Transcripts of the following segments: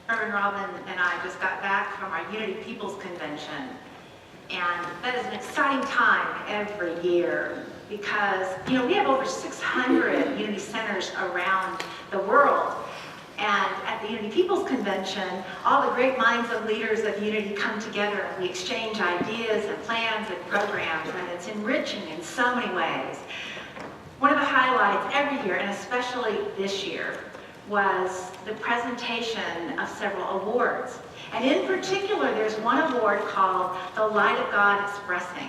Reverend Robin and I just got back from our Unity People's Convention, and that is an exciting time every year because, we have over 600 Unity centers around the world. And at the Unity People's Convention, all the great minds and leaders of Unity come together and we exchange ideas and plans and programs, and it's enriching in so many ways. One of the highlights every year, and especially this year, was the presentation of several awards. And in particular, there's one award called the Light of God Expressing.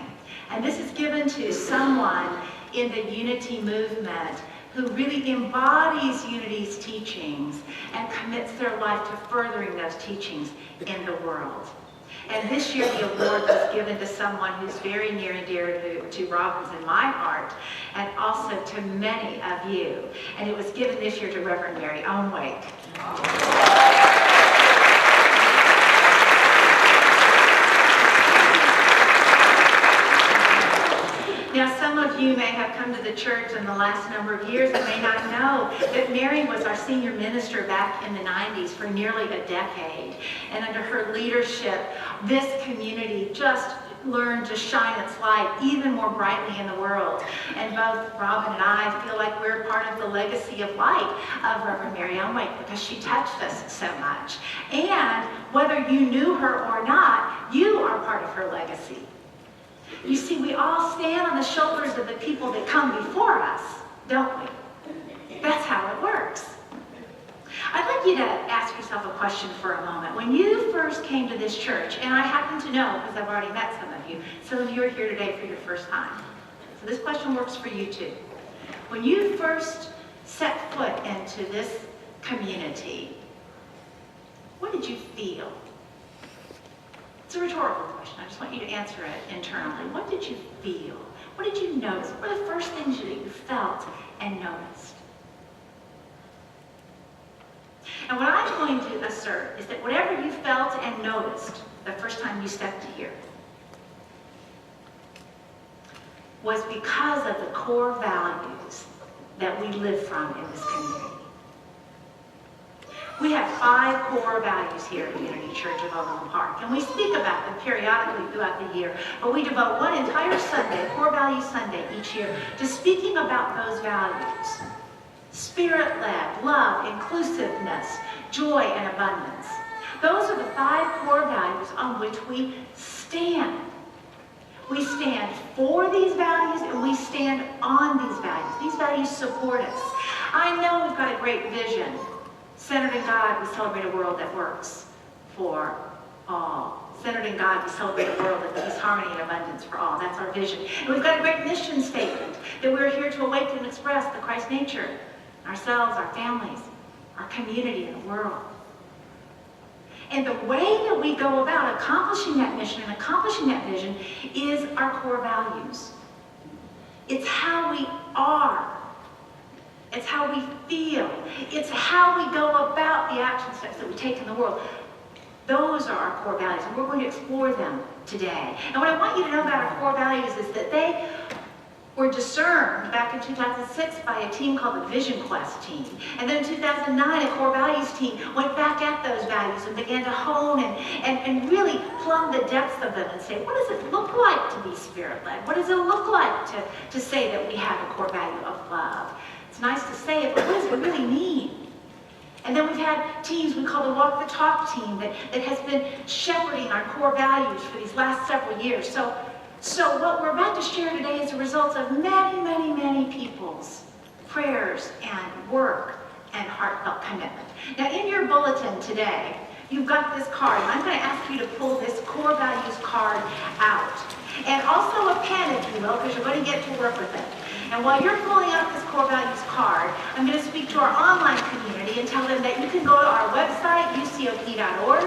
And this is given to someone in the Unity movement who really embodies Unity's teachings and commits their life to furthering those teachings in the world. And this year the award was given to someone who's very near and dear to Robin's and my heart, and also to many of you. And it was given this year to Reverend Mary Ownwake. Now, some of you may have come to the church in the last number of years and may not know that Mary was our senior minister back in the 90s for nearly a decade. And under her leadership, this community just learned to shine its light even more brightly in the world. And both Robin and I feel like we're part of the legacy of light of Reverend Mary Ownwake because she touched us so much. And whether you knew her or not, you are part of her legacy. You see, we all stand on the shoulders of the people that come before us, don't we? That's how it works. I'd like you to ask yourself a question for a moment. When you first came to this church, and I happen to know, because I've already met some of you are here today for your first time. So this question works for you too. When you first set foot into this community, what did you feel? It's a rhetorical question. I just want you to answer it internally. What did you feel? What did you notice? What were the first things that you felt and noticed? And what I'm going to assert is that whatever you felt and noticed the first time you stepped here was because of the core values that we live from in this community. We have 5 core values here at Unity Church of Overland Park, and we speak about them periodically throughout the year, but we devote one entire Sunday, Core Value Sunday each year, to speaking about those values. Spirit-led, love, inclusiveness, joy, and abundance. Those are the 5 core values on which we stand. We stand for these values and we stand on these values. These values support us. I know we've got a great vision. Centered in God, we celebrate a world that works for all. Centered in God, we celebrate a world of peace, harmony, and abundance for all. That's our vision. And we've got a great mission statement that we're here to awaken and express the Christ nature, ourselves, our families, our community, and the world. And the way that we go about accomplishing that mission and accomplishing that vision is our core values. It's how we are. It's how we feel. It's how we go about the action steps that we take in the world. Those are our core values, and we're going to explore them today. And what I want you to know about our core values is that they were discerned back in 2006 by a team called the Vision Quest team. And then in 2009, a core values team went back at those values and began to hone and really plumb the depths of them and say, what does it look like to be spirit-led? What does it look like to say that we have a core value of love? It's nice to say it, but what does it really mean? And then we've had teams we call the Walk the Talk team that has been shepherding our core values for these last several years. So what we're about to share today is the results of many, many, many people's prayers and work and heartfelt commitment. Now in your bulletin today, you've got this card. I'm going to ask you to pull this core values card out. And also a pen, if you will, because you're going to get to work with it. And while you're pulling out this core values card, I'm going to speak to our online community and tell them that you can go to our website, ucop.org,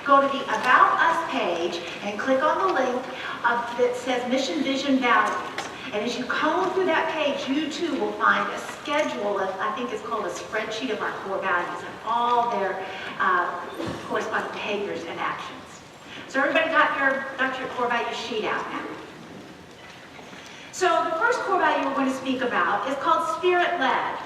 go to the About Us page, and click on the link that says Mission, Vision, Values. And as you comb through that page, you too will find a schedule of, I think it's called a spreadsheet of our core values and all their corresponding behaviors and actions. So everybody got your core value sheet out now. So the first core value we're going to speak about is called Spirit-led.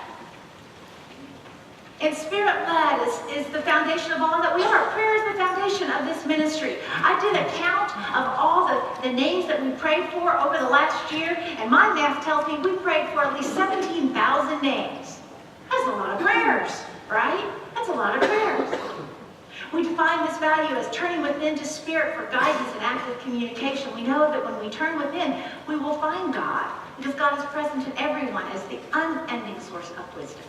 And Spirit-led is the foundation of all that we are. Prayer is the foundation of this ministry. I did a count of all the names that we prayed for over the last year, and my math tells me we prayed for at least 17,000 names. That's a lot of prayers, right? That's a lot of prayers. We define this value as turning within to Spirit for guidance and active communication. We know that when we turn within, we will find God, because God is present in everyone as the unending source of wisdom.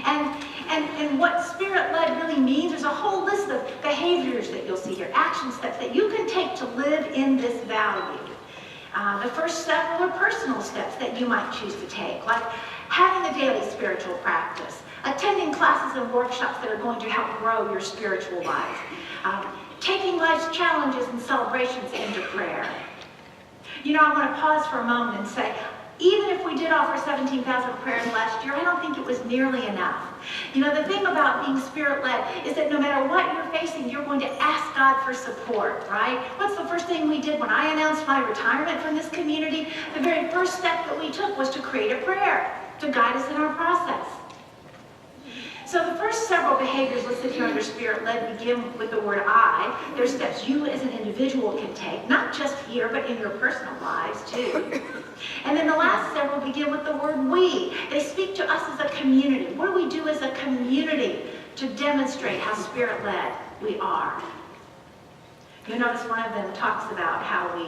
And what Spirit-led really means, there's a whole list of behaviors that you'll see here, action steps that you can take to live in this value. The first step are personal steps that you might choose to take, like having a daily spiritual practice, attending classes and workshops that are going to help grow your spiritual life, taking life's challenges and celebrations into prayer. You know, I want to pause for a moment and say, even if we did offer 17,000 prayers last year, I don't think it was nearly enough. You know, the thing about being Spirit-led is that no matter what you're facing, you're going to ask God for support, right? What's the first thing we did when I announced my retirement from this community? The very first step that we took was to create a prayer to guide us in our process. So the first several behaviors listed here under Spirit-led begin with the word I. They're steps you as an individual can take, not just here, but in your personal lives too. And then the last several begin with the word we. They speak to us as a community. What do we do as a community to demonstrate how Spirit-led we are? You notice one of them talks about how we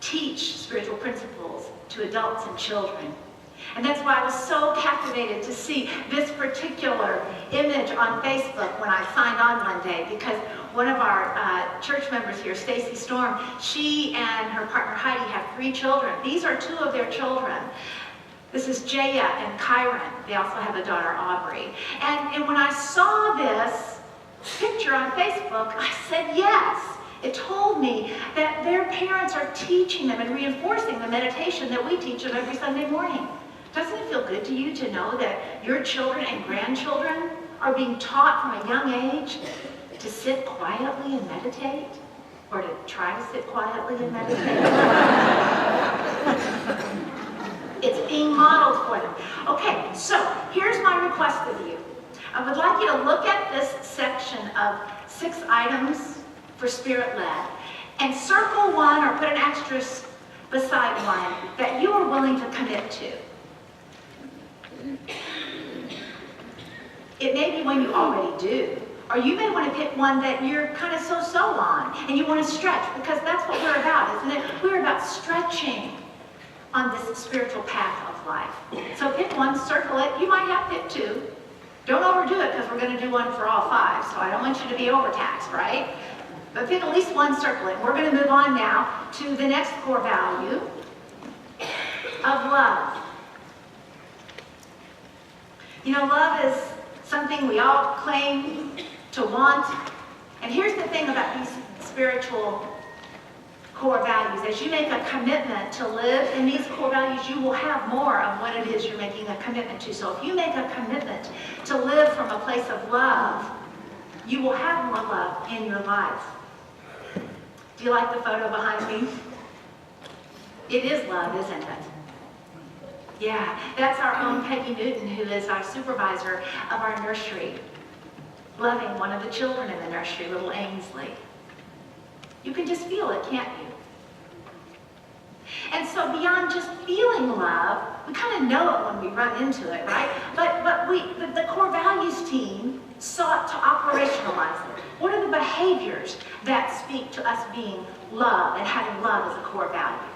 teach spiritual principles to adults and children. And that's why I was so captivated to see this particular image on Facebook when I signed on one day, because one of our church members here, Stacy Storm, she and her partner Heidi have 3 children. These are 2 of their children. This is Jaya and Kyron. They also have a daughter, Aubrey. And when I saw this picture on Facebook, I said yes. It told me that their parents are teaching them and reinforcing the meditation that we teach them every Sunday morning. Doesn't it feel good to you to know that your children and grandchildren are being taught from a young age to sit quietly and meditate? Or to try to sit quietly and meditate? It's being modeled for them. Okay, so here's my request of you. I would like you to look at this section of 6 items for Spirit-led and circle one or put an asterisk beside one that you are willing to commit to. It may be one you already do, or you may want to pick one that you're kind of so-so on, and you want to stretch, because that's what we're about, isn't it? We're about stretching on this spiritual path of life. So pick one, circle it. You might have to pick 2. Don't overdo it, because we're going to do one for all 5, so I don't want you to be overtaxed, right? But pick at least one, circle it. We're going to move on now to the next core value of love. You know, love is something we all claim to want. And here's the thing about these spiritual core values. As you make a commitment to live in these core values, you will have more of what it is you're making a commitment to. So if you make a commitment to live from a place of love, you will have more love in your life. Do you like the photo behind me? It is love, isn't it? Yeah, that's our own Peggy Newton, who is our supervisor of our nursery, loving one of the children in the nursery, little Ainsley. You can just feel it, can't you? And so beyond just feeling love, we kind of know it when we run into it, right? But the core values team sought to operationalize it. What are the behaviors that speak to us being love and having love as a core value?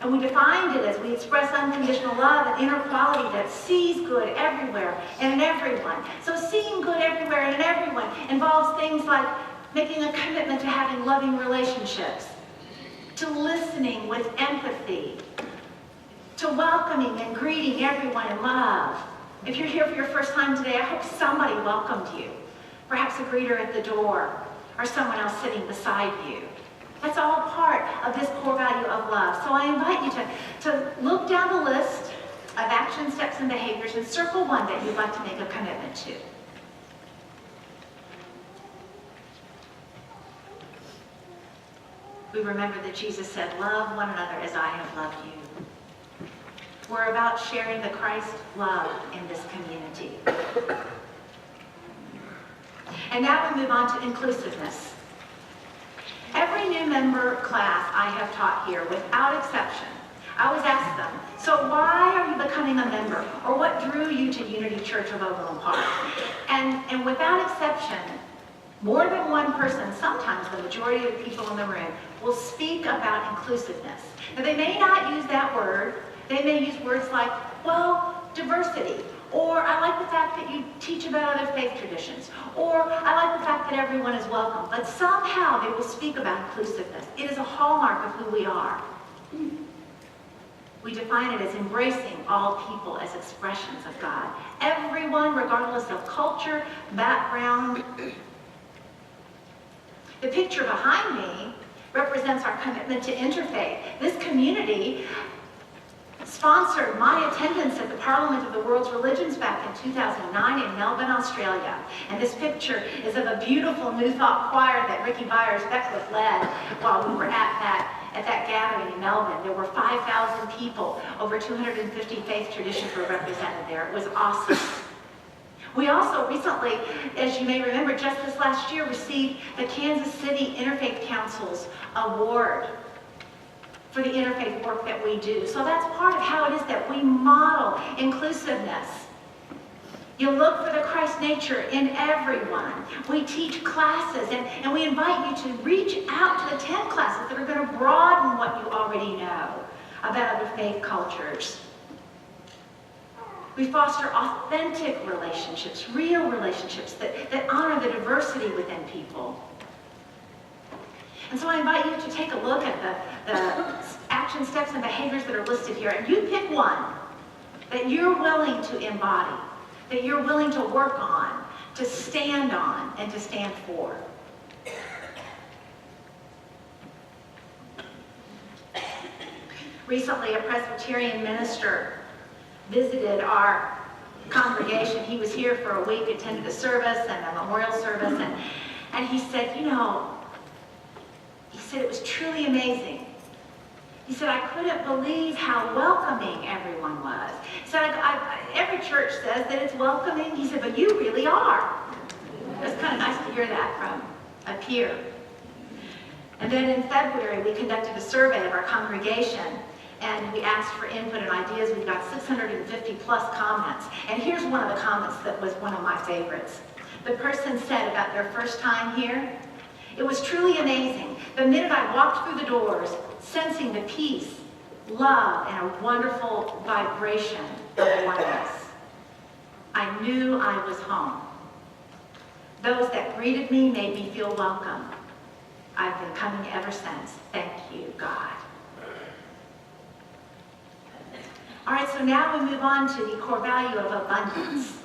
And we defined it as we express unconditional love and inner quality that sees good everywhere and in everyone. So seeing good everywhere and in everyone involves things like making a commitment to having loving relationships, to listening with empathy, to welcoming and greeting everyone in love. If you're here for your first time today, I hope somebody welcomed you. Perhaps a greeter at the door or someone else sitting beside you. That's all part of this core value of love. So I invite you to look down the list of action steps and behaviors and circle one that you'd like to make a commitment to. We remember that Jesus said, "Love one another as I have loved you." We're about sharing the Christ love in this community. And now we move on to inclusiveness. Every new member class I have taught here, without exception, I always ask them, so why are you becoming a member? Or what drew you to Unity Church of Overland Park? And without exception, more than one person, sometimes the majority of the people in the room, will speak about inclusiveness. Now, they may not use that word. They may use words like, well, diversity, or I like the fact that you teach about other faith traditions, or I like the fact that everyone is welcome. But somehow they will speak about inclusiveness. It is a hallmark of who we are. We define it as embracing all people as expressions of God. Everyone, regardless of culture, background. The picture behind me represents our commitment to interfaith. This community sponsored my attendance at the Parliament of the World's Religions back in 2009 in Melbourne, Australia. And this picture is of a beautiful New Thought choir that Ricky Byers-Beckwith led while we were at that gathering in Melbourne. There were 5,000 people. Over 250 faith traditions were represented there. It was awesome. We also recently, as you may remember, just this last year, received the Kansas City Interfaith Council's award for the interfaith work that we do. So that's part of how it is that we model inclusiveness. You look for the Christ nature in everyone. We teach classes, and we invite you to reach out to attend classes that are going to broaden what you already know about other faith cultures. We foster authentic relationships, real relationships that honor the diversity within people. And so I invite you to take a look at the action steps and behaviors that are listed here, and you pick one that you're willing to embody, that you're willing to work on, to stand on, and to stand for. Recently, a Presbyterian minister visited our congregation. He was here for a week, attended a service and a memorial service, and he said, it was truly amazing. He said, I couldn't believe how welcoming everyone was. He said, every church says that it's welcoming. He said, but you really are. It was kind of nice to hear that from a peer. And then in February, we conducted a survey of our congregation, and we asked for input and ideas. We got 650 plus comments. And here's one of the comments that was one of my favorites. The person said about their first time here, it was truly amazing. The minute I walked through the doors, sensing the peace, love, and a wonderful vibration of oneness, I knew I was home. Those that greeted me made me feel welcome. I've been coming ever since. Thank you, God. All right, so now we move on to the core value of abundance.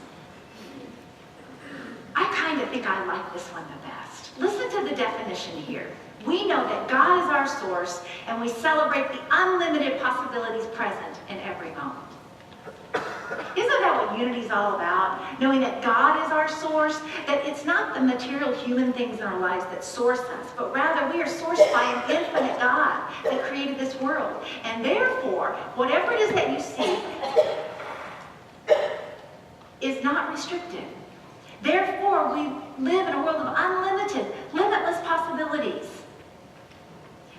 I kind of think I like this one the best. Listen to the definition here. We know that God is our source, and we celebrate the unlimited possibilities present in every moment. Isn't that what unity is all about? Knowing that God is our source, that it's not the material human things in our lives that source us, but rather we are sourced by an infinite God that created this world. And therefore, whatever it is that you see is not restricted. Therefore, we live in a world of unlimited, limitless possibilities.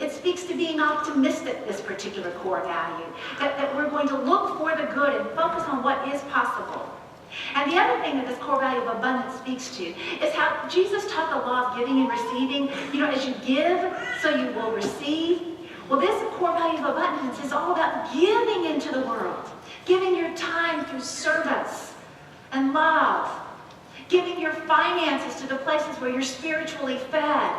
It speaks to being optimistic, this particular core value, that we're going to look for the good and focus on what is possible. And the other thing that this core value of abundance speaks to is how Jesus taught the law of giving and receiving. As you give, so you will receive. Well, this core value of abundance is all about giving into the world, giving your time through service and love, giving your finances to the places where you're spiritually fed.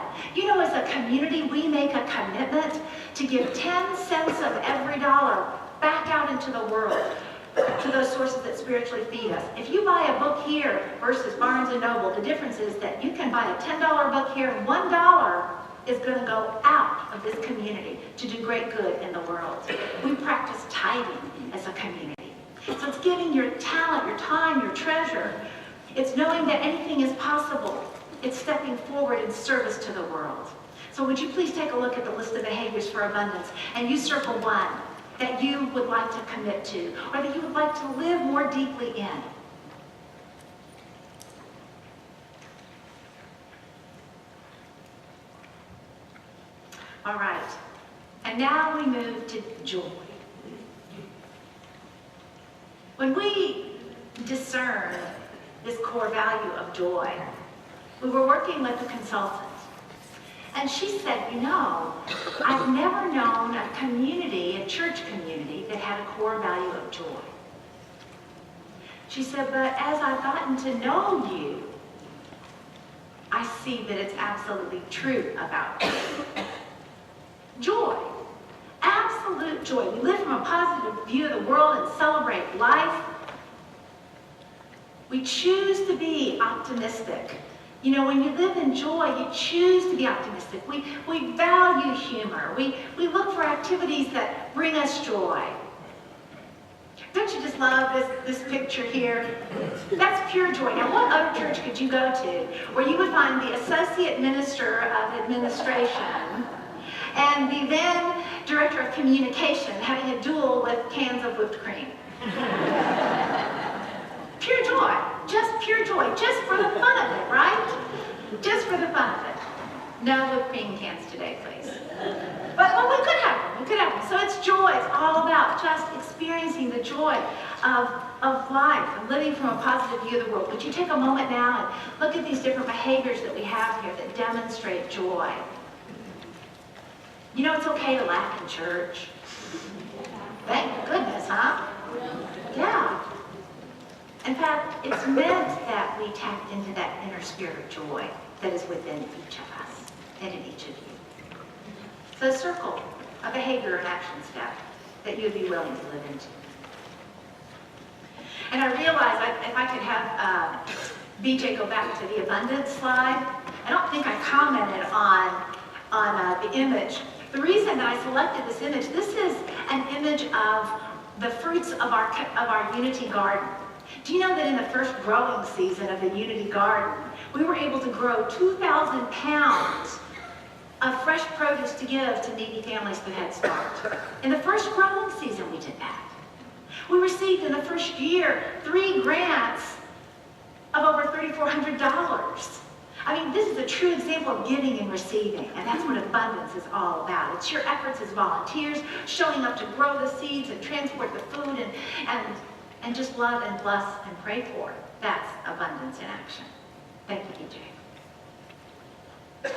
As a community, we make a commitment to give 10 cents of every dollar back out into the world to those sources that spiritually feed us. If you buy a book here versus Barnes & Noble, the difference is that you can buy a $10 book here and $1 is going to go out of this community to do great good in the world. We practice tithing as a community. So it's giving your talent, your time, your treasure. It's knowing that anything is possible. It's stepping forward in service to the world. So would you please take a look at the list of behaviors for abundance, and you circle one. that you would like to commit to, or that you would like to live more deeply in? All right, and now we move to joy. When we discern this core value of joy, we were working with a consultant, and she said, you know, I've never known a community, a church community, that had a core value of joy. She said, but as I've gotten to know you, I see that it's absolutely true about you. Joy, absolute joy. We live from a positive view of the world and celebrate life. We choose to be optimistic. You know, when you live in joy, you choose to be optimistic. We value humor. We look for activities that bring us joy. Don't you just love this picture here? That's pure joy. Now, what other church could you go to where you would find the Associate Minister of Administration and the then Director of Communication having a duel with cans of whipped cream? Pure joy. Just pure joy. Just for the fun of it, right? Just for the fun of it. No whipped cream cans today, please. But we could have them. We could have them. So it's joy. It's all about just experiencing the joy of life and living from a positive view of the world. Would you take a moment now and look at these different behaviors that we have here that demonstrate joy? You know, it's okay to laugh in church. Thank goodness, huh? Yeah. In fact, it's meant that we tap into that inner spirit of joy that is within each of us and in each of you. So circle a behavior and action step that you'd be willing to live into. And I realized if I could have BJ go back to the abundance slide. I don't think I commented on the image. The reason that I selected this image, this is an image of the fruits of our Unity Garden. Do you know that in the first growing season of the Unity Garden, we were able to grow 2,000 pounds of fresh produce to give to needy families through Head Start? In the first growing season, we did that. We received in the first year 3 grants of over $3,400. I mean, this is a true example of giving and receiving, and that's what abundance is all about. It's your efforts as volunteers, showing up to grow the seeds and transport the food and just love and bless and pray for. That's abundance in action. Thank you, DJ.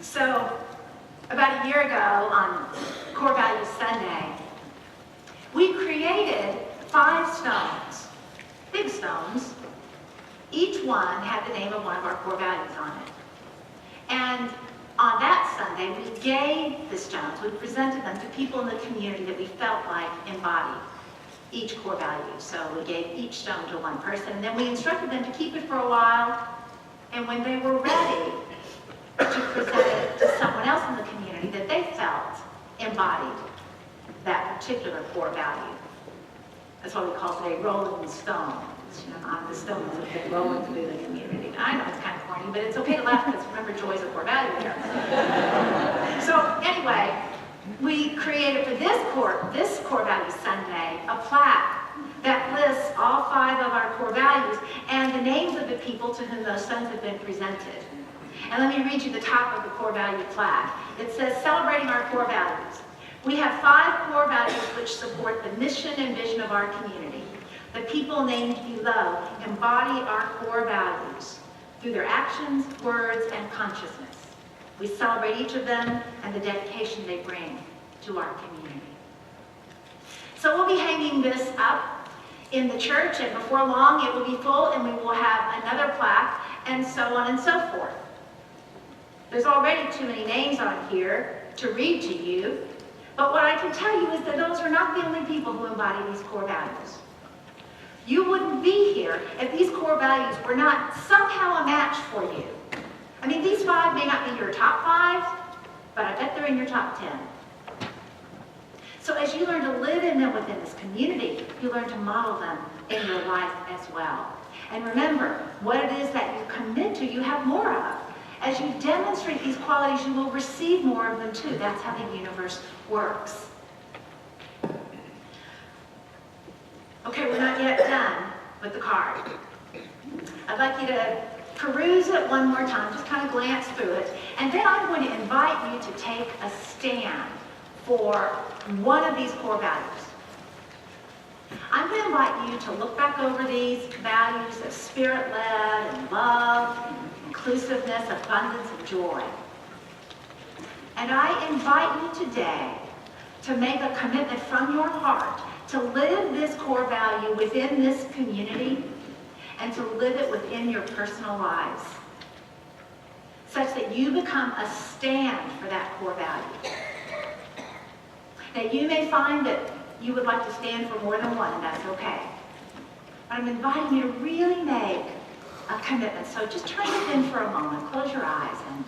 So, about a year ago on Core Values Sunday, we created 5 stones, big stones. Each one had the name of one of our core values on it. And on that Sunday, we gave the stones, we presented them to people in the community that we felt like embodied each core value. So we gave each stone to one person, and then we instructed them to keep it for a while, and when they were ready, to present it to someone else in the community that they felt embodied that particular core value. That's what we call today rolling stones. You know, the stones have been rolling through the community. I know it's kind of corny, but it's okay to laugh because remember, joy is a core value here. So anyway, we created for this core value Sunday a plaque that lists all 5 of our core values and the names of the people to whom those stones have been presented. And let me read you the top of the core value plaque. It says, celebrating our core values. We have 5 core values which support the mission and vision of our community. The people named below embody our core values through their actions, words, and consciousness. We celebrate each of them and the dedication they bring to our community. So we'll be hanging this up in the church, and before long it will be full, and we will have another plaque, and so on and so forth. There's already too many names on here to read to you, but what I can tell you is that those are not the only people who embody these core values. You wouldn't be here if these core values were not somehow a match for you. I mean, these 5 may not be your top 5, but I bet they're in your top 10. So as you learn to live in them within this community, you learn to model them in your life as well. And remember, what it is that you commit to, you have more of. As you demonstrate these qualities, you will receive more of them too. That's how the universe works. Okay, we're not yet done with the card. I'd like you to peruse it one more time, just kind of glance through it, and then I'm going to invite you to take a stand for one of these core values. I'm going to invite you to look back over these values of spirit-led and love, inclusiveness, abundance, and joy. And I invite you today to make a commitment from your heart to live this core value within this community and to live it within your personal lives, such that you become a stand for that core value. Now, you may find that you would like to stand for more than one, and that's okay. But I'm inviting you to really make a commitment. So just turn within for a moment, close your eyes, and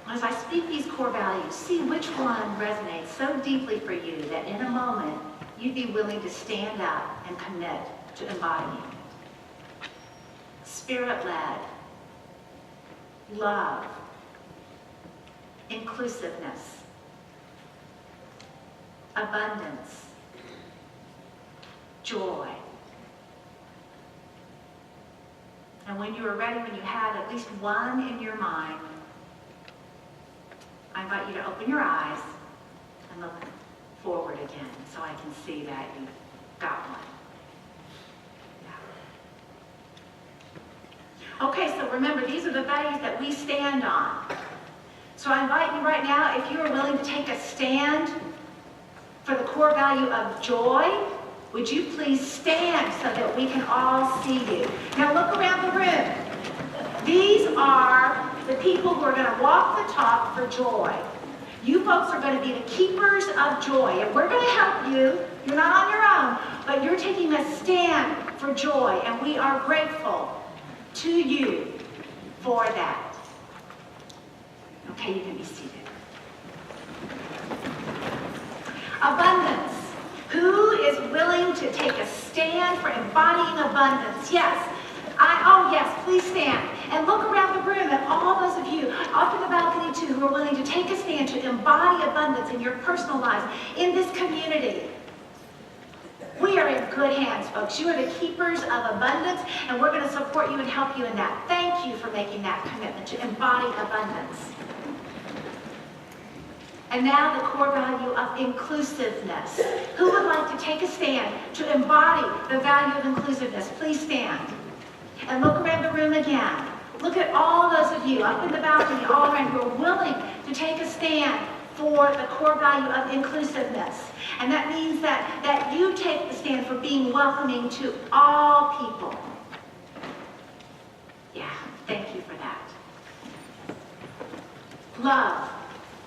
as I speak these core values, see which one resonates so deeply for you that in a moment you'd be willing to stand up and commit to embodying. Spirit-led, love, inclusiveness, abundance, joy. And when you are ready, when you have at least one in your mind, I invite you to open your eyes and look forward again so I can see that you've got one. Yeah. Okay, so remember, these are the values that we stand on. So I invite you right now, if you are willing to take a stand for the core value of joy, would you please stand so that we can all see you? Now look around the room. These are the people who are going to walk the talk for joy. You folks are going to be the keepers of joy, and we're going to help you. You're not on your own, but you're taking a stand for joy, and we are grateful to you for that. Okay, you can be seated. Abundance. Who is willing to take a stand for embodying abundance? Yes. Yes, please stand. And look around the room at all those of you up in the balcony too who are willing to take a stand to embody abundance in your personal lives, in this community. We are in good hands, folks. You are the keepers of abundance, and we're going to support you and help you in that. Thank you for making that commitment to embody abundance. And now the core value of inclusiveness. Who would like to take a stand to embody the value of inclusiveness? Please stand. And look around the room again. Look at all those of you up in the balcony, all around, who are willing to take a stand for the core value of inclusiveness. And that means that you take the stand for being welcoming to all people. Yeah, thank you for that. Love.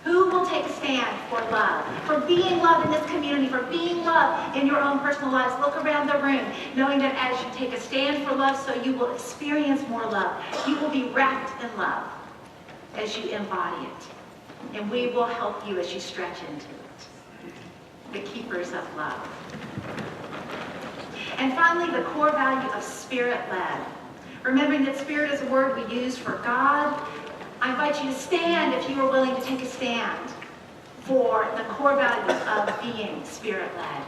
Who will take a stand for love? For being love in this community, for being love in your own personal lives. Look around the room, knowing that as you take a stand for love, so you will experience more love. You will be wrapped in love as you embody it. And we will help you as you stretch into it. The keepers of love. And finally, the core value of spirit-led. Remembering that spirit is a word we use for God. I invite you to stand if you are willing to take a stand for the core values of being spirit-led.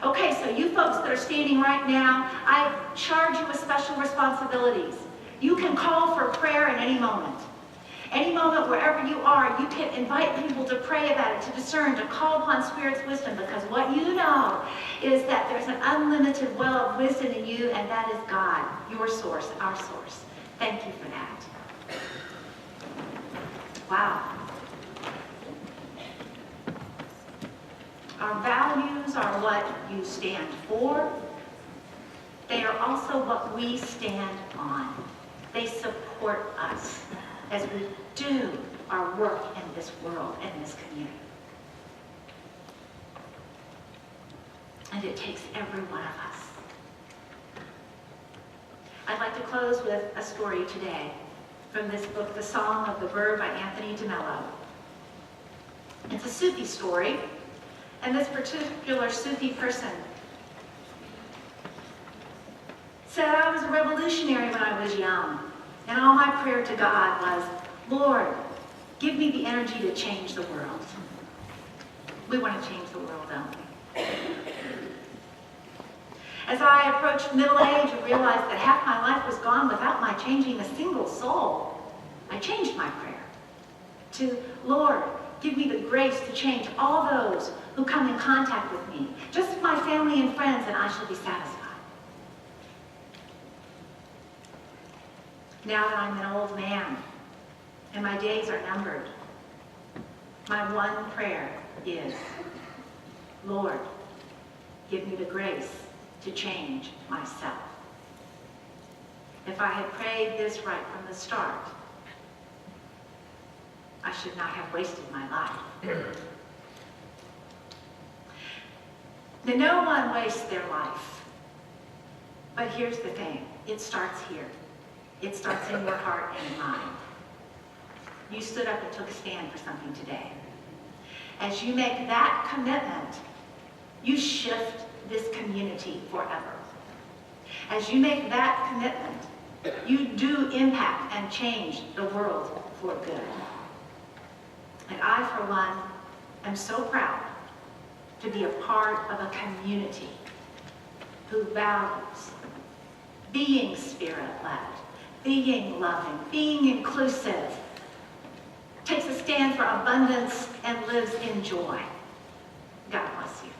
Okay, so you folks that are standing right now, I charge you with special responsibilities. You can call for prayer at any moment. Any moment, wherever you are, you can invite people to pray about it, to discern, to call upon Spirit's wisdom, because what you know is that there's an unlimited well of wisdom in you, and that is God, your source, our source. Thank you for that. Wow. Our values are what you stand for. They are also what we stand on. They support us as we do our work in this world and in this community. And it takes every one of us. I'd like to close with a story today from this book, The Song of the Bird by Anthony DeMello. It's a Sufi story, and this particular Sufi person said, I was a revolutionary when I was young. And all my prayer to God was, Lord, give me the energy to change the world. We want to change the world, don't we? As I approached middle age and realized that half my life was gone without my changing a single soul, I changed my prayer to, Lord, give me the grace to change all those who come in contact with me, just my family and friends, and I shall be satisfied. Now that I'm an old man and my days are numbered, my one prayer is, Lord, give me the grace to change myself. If I had prayed this right from the start, I should not have wasted my life. Now, no one wastes their life. But here's the thing. It starts here. It starts in your heart and mind. You stood up and took a stand for something today. As you make that commitment, you shift this community forever. As you make that commitment, you do impact and change the world for good. And I, for one, am so proud to be a part of a community who values being spirit-led, being loving, being inclusive, takes a stand for abundance, and lives in joy. God bless you.